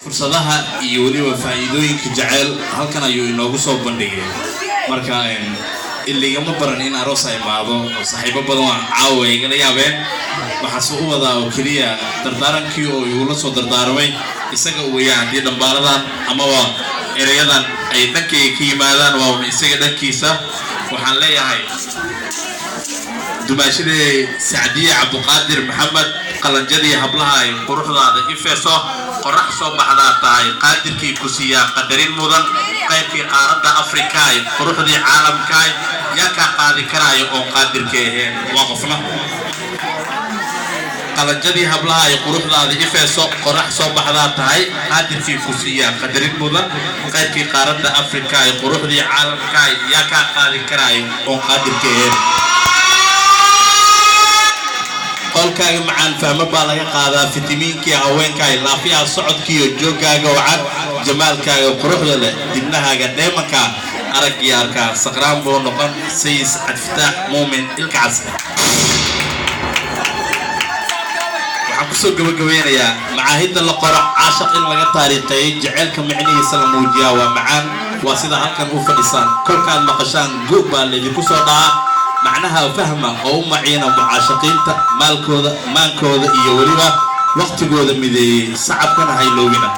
fursadaha iyo waliba faa'iidooyinka jacayl halkan ayuu inoogu soo bandhigay marka illigama baran in aroos ay maado saaxiibo badan waa caawa igala yaabeen waxa soo wadaa oo kaliya dardaarankii oo uu la soo dardaarmay isaga uu yahay hadii dhambaaladan ama waa erayadan ay dhankay ka yimaadaan waa isaga dhankiisa waxaan leeyahay dumaashadii Saadiya Cabduqaadir Maxamed qalanjadii hablaha ay quruxdaada ifeeso qorax soo baxdaa tahay qaadirkii ku siiya qadarin mudan qaybkii qaaradda Afrika ay quruxdii caalamka yaa ka qaadi karaayo oo qaadirkee waqfna qalanjadii hablaha ay quruxdaada ifeeso qorax soo baxdaa tahay qaadirkii ku siiya qadarin mudan qaybkii qaaradda Afrika ay quruxdii caalamka yaa ka qaadi karaayo oo qaadirkee qolkaaga macaan fahmo baa laga qaadaa fitamiinkii haweenkaaga laafiyaha socodkiiyo joogaaga wacad jamaalkaaga quruxda leh dibnahaaga dheemanka arag iyo arkaa saqraan buu noqon sayis cadfitaax muumin ilkaas waxaan kusoo gabagabeynayaa macaahidda la qoro caashaq in laga taariikheeyay jaceylka micnihiisa la muujiyaa waa macaan waa sida halkan u fadhisaan kolkaad maqashaan goog baa laydinku soo dhacaa معناها فهمة أو معينة معاشقين مالكوذا مانكوذا إيواليبا وقت جوذا مذي صعب كان هاي لوبنا